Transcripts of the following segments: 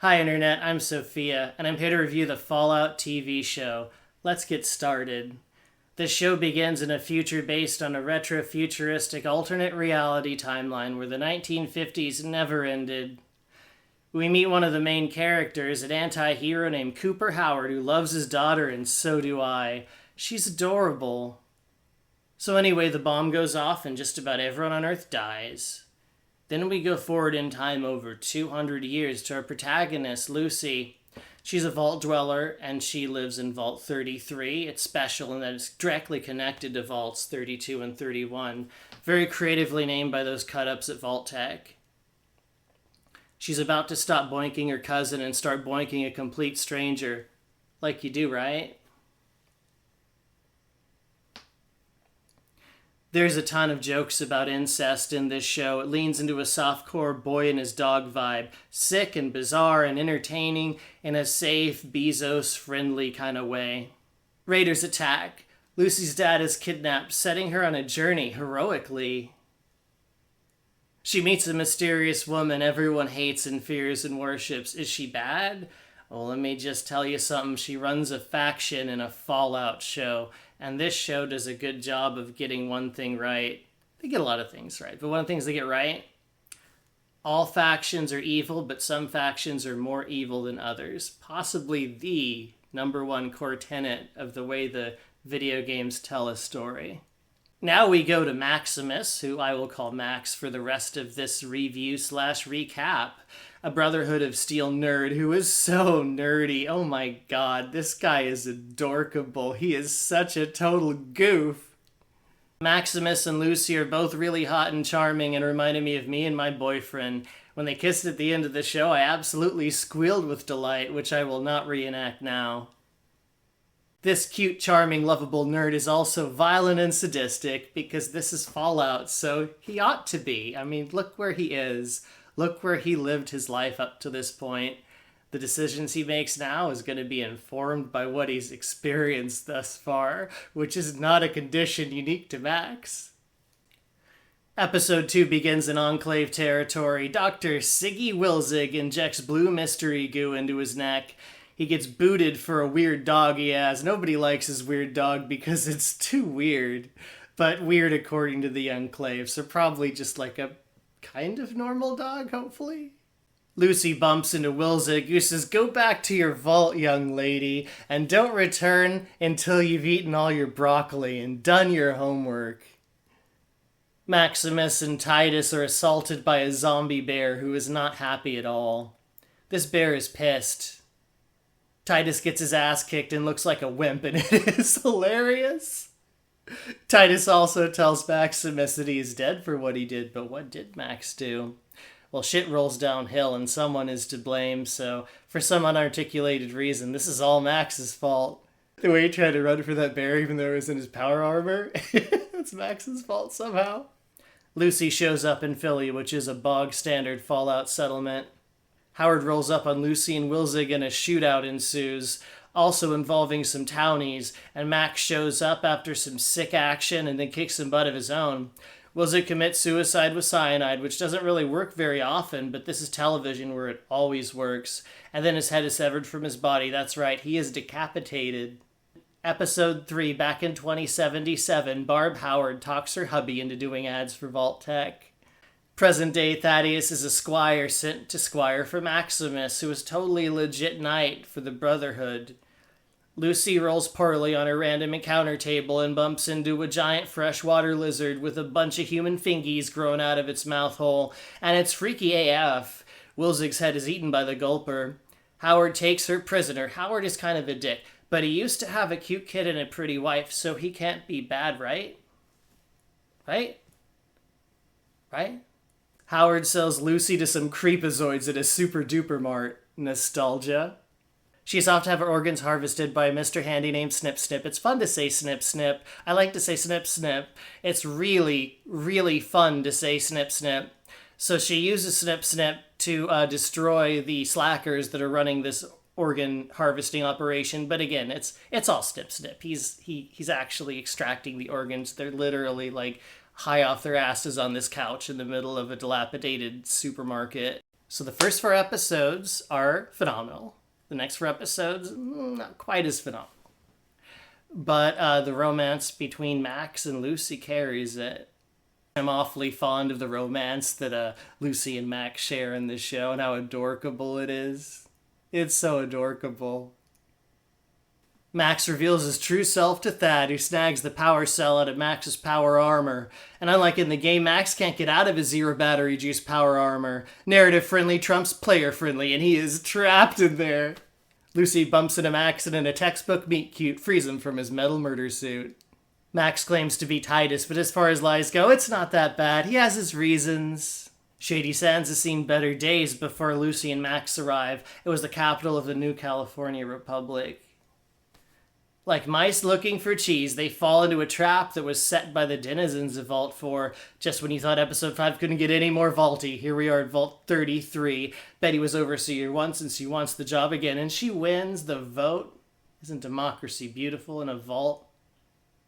Hi Internet, I'm Sophia, and I'm here to review the Fallout TV show. Let's get started. This show begins in a future based on a retro-futuristic alternate reality timeline where the 1950s never ended. We meet one of the main characters, an anti-hero named Cooper Howard who loves his daughter, and so do I. She's adorable. So anyway, the bomb goes off and just about everyone on Earth dies. Then we go forward in time over 200 years to our protagonist, Lucy. She's a vault dweller, and she lives in Vault 33. It's special in that it's directly connected to Vaults 32 and 31. Very creatively named by those cut-ups at Vault Tech. She's about to stop boinking her cousin and start boinking a complete stranger. Like you do, right? There's a ton of jokes about incest in this show. It leans into a softcore boy and his dog vibe. Sick and bizarre and entertaining in a safe, Bezos-friendly kind of way. Raiders attack. Lucy's dad is kidnapped, setting her on a journey heroically. She meets a mysterious woman everyone hates and fears and worships. Is she bad? Well, let me just tell you something. She runs a faction in a Fallout show. And this show does a good job of getting one thing right. They get a lot of things right, but one of the things they get right, all factions are evil, but some factions are more evil than others. Possibly the number one core tenet of the way the video games tell a story. Now we go to Maximus, who I will call Max for the rest of this review/recap. A Brotherhood of Steel nerd who is so nerdy. Oh my god, this guy is adorkable. He is such a total goof. Maximus and Lucy are both really hot and charming and reminded me of me and my boyfriend. When they kissed at the end of the show, I absolutely squealed with delight, which I will not reenact now. This cute, charming, lovable nerd is also violent and sadistic because this is Fallout, so he ought to be. I mean, look where he is. Look where he lived his life up to this point. The decisions he makes now is going to be informed by what he's experienced thus far, which is not a condition unique to Max. Episode 2 begins in Enclave territory. Dr. Siggy Wilzig injects blue mystery goo into his neck. He gets booted for a weird dog he has. Nobody likes his weird dog because it's too weird. But weird according to the Enclave, so probably just like a kind of normal dog, hopefully. Lucy bumps into Wilzig, who says, "Go back to your vault, young lady, and don't return until you've eaten all your broccoli and done your homework." Maximus and Titus are assaulted by a zombie bear who is not happy at all. This bear is pissed. Titus gets his ass kicked and looks like a wimp, and it is hilarious. Titus also tells Maximus that he is dead for what he did, but what did Max do? Well, shit rolls downhill and someone is to blame, so for some unarticulated reason, this is all Max's fault. The way he tried to run for that bear even though it was in his power armor, it's Max's fault somehow. Lucy shows up in Philly, which is a bog-standard Fallout settlement. Howard rolls up on Lucy and Wilzig and a shootout ensues, also involving some townies, and Max shows up after some sick action and then kicks some butt of his own. Wilzig commits suicide with cyanide, which doesn't really work very often, but this is television where it always works. And then his head is severed from his body. That's right, he is decapitated. Episode 3, back in 2077, Barb Howard talks her hubby into doing ads for Vault Tech. Present-day Thaddeus is a squire sent to squire for Maximus, who is totally a legit knight for the Brotherhood. Lucy rolls poorly on her random encounter table and bumps into a giant freshwater lizard with a bunch of human fingies growing out of its mouth hole, and it's freaky AF. Wilzig's head is eaten by the gulper. Howard takes her prisoner. Howard is kind of a dick, but he used to have a cute kid and a pretty wife, so he can't be bad, right? Right? Howard sells Lucy to some creepazoids at a super-duper mart. Nostalgia. She's off to have her organs harvested by a Mr. Handy named Snip Snip. It's fun to say Snip Snip. I like to say Snip Snip. It's really, really fun to say Snip Snip. So she uses Snip Snip to destroy the slackers that are running this organ harvesting operation. But again, it's all Snip Snip. He's actually extracting the organs. They're literally like high off their asses on this couch in the middle of a dilapidated supermarket. So the first 4 episodes are phenomenal. The next 4 episodes, not quite as phenomenal. But the romance between Max and Lucy carries it. I'm awfully fond of the romance that Lucy and Max share in this show and how adorable it is. It's so adorable. Max reveals his true self to Thad, who snags the power cell out of Max's power armor. And unlike in the game, Max can't get out of his zero battery juice power armor. Narrative friendly trumps player friendly, and he is trapped in there. Lucy bumps into Max and in a textbook meet cute frees him from his metal murder suit. Max claims to be Titus, but as far as lies go, it's not that bad. He has his reasons. Shady Sands has seen better days before Lucy and Max arrive. It was the capital of the new California Republic. Like mice looking for cheese, they fall into a trap that was set by the denizens of Vault 4. Just when you thought Episode 5 couldn't get any more vaulty, here we are at Vault 33. Betty was overseer once and she wants the job again, and she wins the vote. Isn't democracy beautiful in a vault?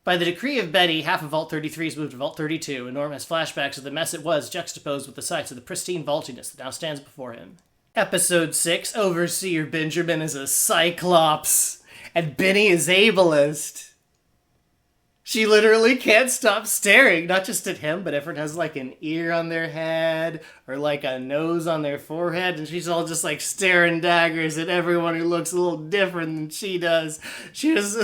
By the decree of Betty, half of Vault 33 is moved to Vault 32, and Norm has flashbacks of the mess it was, juxtaposed with the sights of the pristine vaultiness that now stands before him. Episode 6, Overseer Benjamin is a Cyclops. And Benny is ableist. She literally can't stop staring, not just at him, but everyone has like an ear on their head or like a nose on their forehead, and she's all just like staring daggers at everyone who looks a little different than she does. She was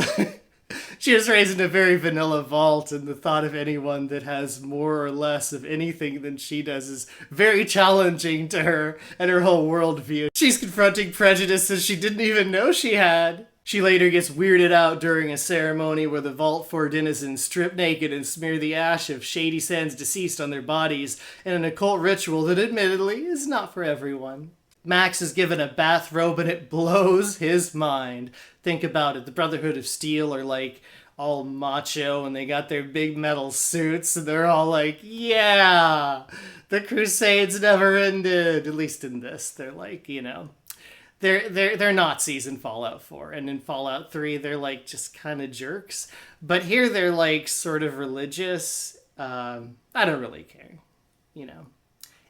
raised in a very vanilla vault, and the thought of anyone that has more or less of anything than she does is very challenging to her and her whole worldview. She's confronting prejudices she didn't even know she had. She later gets weirded out during a ceremony where the Vault 4 denizens strip naked and smear the ash of Shady Sands deceased on their bodies in an occult ritual that admittedly is not for everyone. Max is given a bathrobe and it blows his mind. Think about it. The Brotherhood of Steel are like all macho and they got their big metal suits and they're all like, yeah, the Crusades never ended. At least in this. They're like, you know. They're Nazis in Fallout 4, and in Fallout 3 they're like just kind of jerks. But here they're like sort of religious. I don't really care, you know.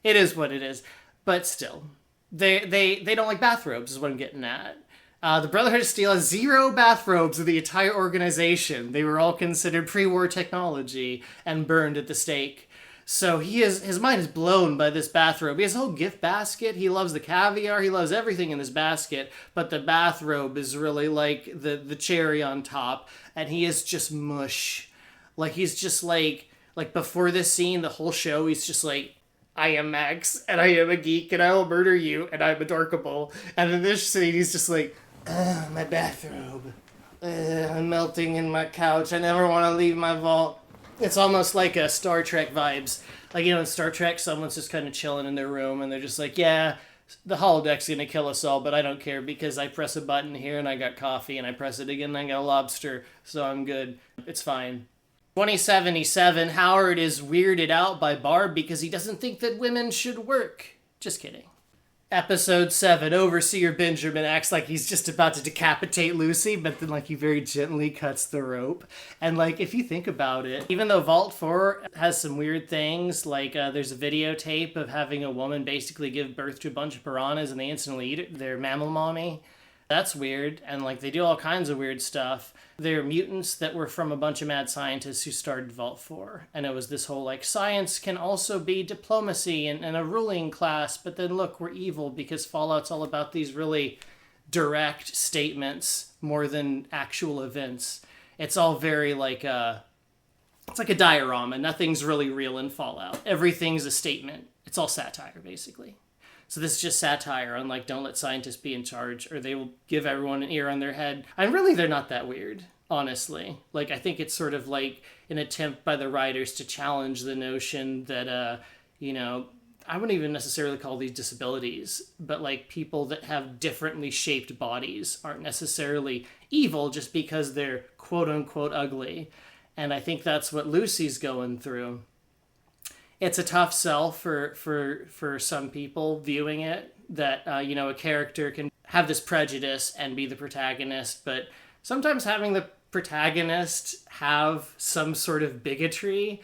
It is what it is. But still, they don't like bathrobes is what I'm getting at. The Brotherhood of Steel has 0 bathrobes of the entire organization. They were all considered pre-war technology and burned at the stake. So his mind is blown by this bathrobe. He has a whole gift basket. He loves the caviar. He loves everything in this basket. But the bathrobe is really like the cherry on top. And he is just mush. Like he's just like before this scene, the whole show, he's just like, I am Max, and I am a geek, and I will murder you, and I'm adorkable. And in this scene, he's just like, my bathrobe. I'm melting in my couch. I never want to leave my vault. It's almost like a Star Trek vibes. Like, you know, in Star Trek, someone's just kind of chilling in their room, and they're just like, yeah, the holodeck's going to kill us all, but I don't care because I press a button here, and I got coffee, and I press it again, and I got a lobster, so I'm good. It's fine. 2077, Howard is weirded out by Barb because he doesn't think that women should work. Just kidding. Episode 7, Overseer Benjamin acts like he's just about to decapitate Lucy, but then, like, he very gently cuts the rope. And, like, if you think about it, even though Vault 4 has some weird things, like, there's a videotape of having a woman basically give birth to a bunch of piranhas and they instantly eat it, their mammal mommy. That's weird, and, like, they do all kinds of weird stuff. They're mutants that were from a bunch of mad scientists who started Vault 4. And it was this whole, like, science can also be diplomacy and a ruling class, but then look, we're evil because Fallout's all about these really direct statements more than actual events. It's all very, like, it's like a diorama. Nothing's really real in Fallout. Everything's a statement. It's all satire, basically. So this is just satire on, like, don't let scientists be in charge or they will give everyone an ear on their head. And really, they're not that weird, honestly. Like, I think it's sort of like an attempt by the writers to challenge the notion that, you know, I wouldn't even necessarily call these disabilities, but, like, people that have differently shaped bodies aren't necessarily evil just because they're quote-unquote ugly. And I think that's what Lucy's going through. It's a tough sell for some people viewing it, that, you know, a character can have this prejudice and be the protagonist, but sometimes having the protagonist have some sort of bigotry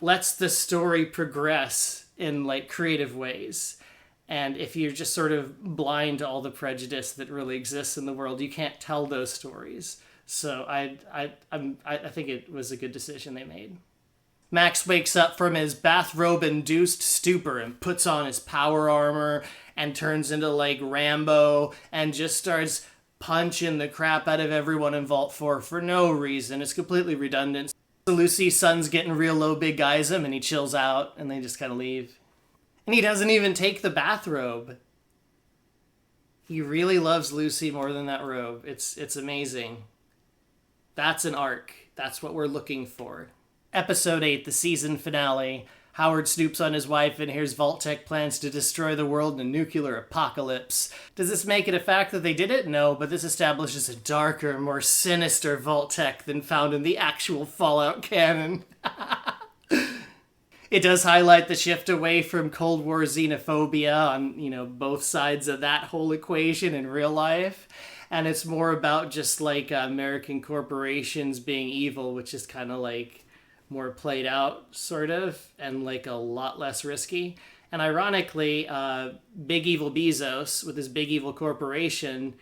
lets the story progress in, like, creative ways. And if you're just sort of blind to all the prejudice that really exists in the world, you can't tell those stories. So I think it was a good decision they made. Max wakes up from his bathrobe-induced stupor and puts on his power armor and turns into like Rambo and just starts punching the crap out of everyone in Vault 4 for no reason. It's completely redundant. So Lucy's son's getting real low big guys him and he chills out and they just kind of leave. And he doesn't even take the bathrobe. He really loves Lucy more than that robe. It's amazing. That's an arc. That's what we're looking for. Episode 8, the season finale. Howard snoops on his wife and hears Vault-Tec plans to destroy the world in a nuclear apocalypse. Does this make it a fact that they did it? No, but this establishes a darker, more sinister Vault-Tec than found in the actual Fallout canon. It does highlight the shift away from Cold War xenophobia on, both sides of that whole equation in real life. And it's more about just like American corporations being evil, which is kind of like more played out, sort of, and like a lot less risky. And ironically, Big Evil Bezos, with his big evil corporation,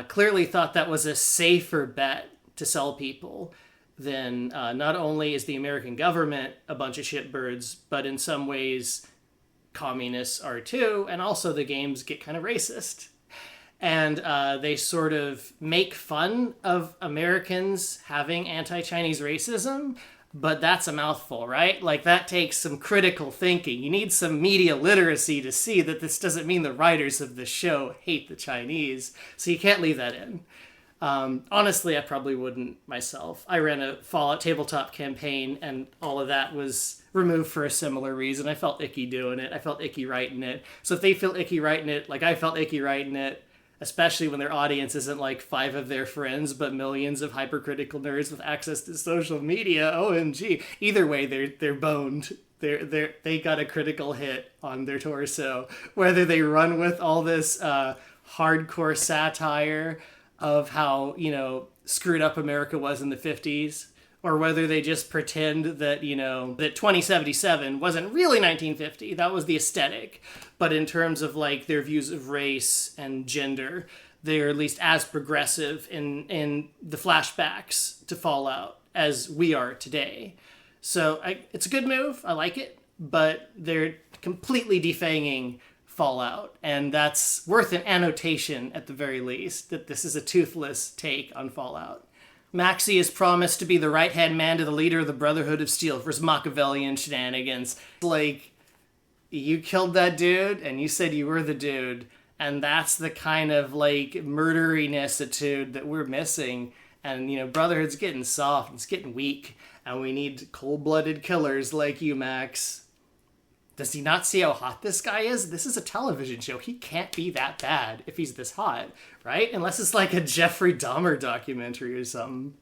clearly thought that was a safer bet to sell people than not only is the American government a bunch of shitbirds, but in some ways communists are too, and also the games get kind of racist. And they sort of make fun of Americans having anti-Chinese racism, but that's a mouthful, right? Like, that takes some critical thinking. You need some media literacy to see that this doesn't mean the writers of the show hate the Chinese, so you can't leave that in. Honestly, I probably wouldn't myself. I ran a Fallout tabletop campaign, and all of that was removed for a similar reason. I felt icky doing it. I felt icky writing it. So if they feel icky writing it, like I felt icky writing it, especially when their audience isn't like 5 of their friends, but millions of hypercritical nerds with access to social media, OMG. Either way, they're boned. They got a critical hit on their torso. Whether they run with all this hardcore satire of how, screwed up America was in the 50s, or whether they just pretend that, that 2077 wasn't really 1950. That was the aesthetic. But in terms of, like, their views of race and gender, they're at least as progressive in the flashbacks to Fallout as we are today. So it's a good move. I like it. But they're completely defanging Fallout, and that's worth an annotation at the very least, that this is a toothless take on Fallout. Maxie is promised to be the right-hand man to the leader of the Brotherhood of Steel for his Machiavellian shenanigans. Like, you killed that dude, and you said you were the dude, and that's the kind of, like, murdery-necessitude that we're missing. And, Brotherhood's getting soft, it's getting weak, and we need cold-blooded killers like you, Max. Does he not see how hot this guy is? This is a television show. He can't be that bad if he's this hot, right? Unless it's like a Jeffrey Dahmer documentary or something.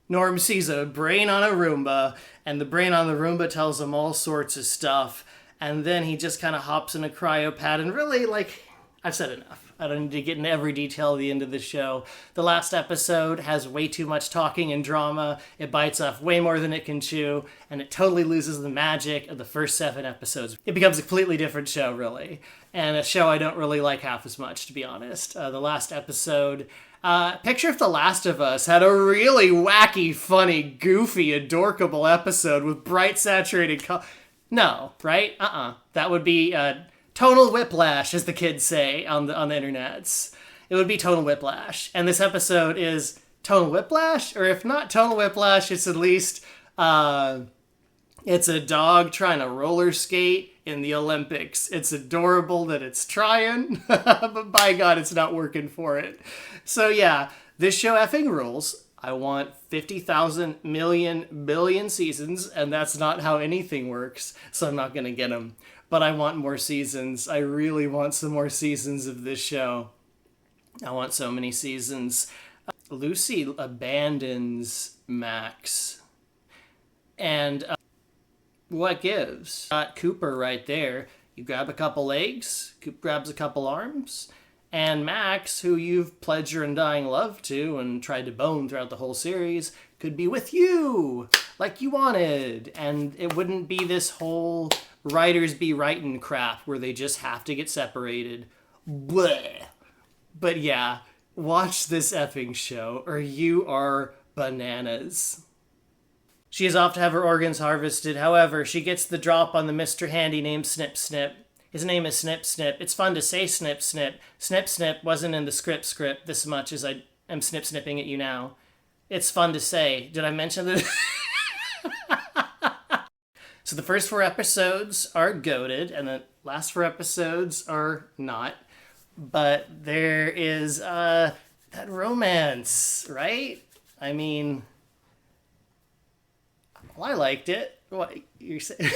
Norm sees a brain on a Roomba, and the brain on the Roomba tells him all sorts of stuff, and then he just kind of hops in a cryopad, and really, like, I've said enough. I don't need to get into every detail at the end of the show. The last episode has way too much talking and drama. It bites off way more than it can chew, and it totally loses the magic of the first 7 episodes. It becomes a completely different show, really, and a show I don't really like half as much, to be honest. The last episode, picture if The Last of Us had a really wacky, funny, goofy, adorkable episode with bright, saturated No, right? That would be tonal whiplash, as the kids say on the internets. It would be tonal whiplash. And this episode is tonal whiplash, or if not tonal whiplash, it's at least it's a dog trying to roller skate in the Olympics. It's adorable that it's trying, but by God, it's not working for it. So yeah, this show effing rules. I want 50,000 million billion seasons, and that's not how anything works, so I'm not going to get them. But I want more seasons. I really want some more seasons of this show. I want so many seasons. Lucy abandons Max. And what gives? Got Cooper right there. You grab a couple legs, Cooper grabs a couple arms, and Max, who you've pledged your undying love to and tried to bone throughout the whole series, could be with you like you wanted. And it wouldn't be this whole writers be writing crap where they just have to get separated. Bleh. But yeah, watch this effing show or you are bananas. She is off to have her organs harvested. However, she gets the drop on the Mr. Handy named Snip Snip. His name is Snip Snip. It's fun to say Snip Snip. Snip Snip wasn't in the script this much as I am snipping at you now. It's fun to say. Did I mention that? So the first 4 episodes are goated, and the last 4 episodes are not. But there is that romance, right? I mean, well, I liked it. What you're saying?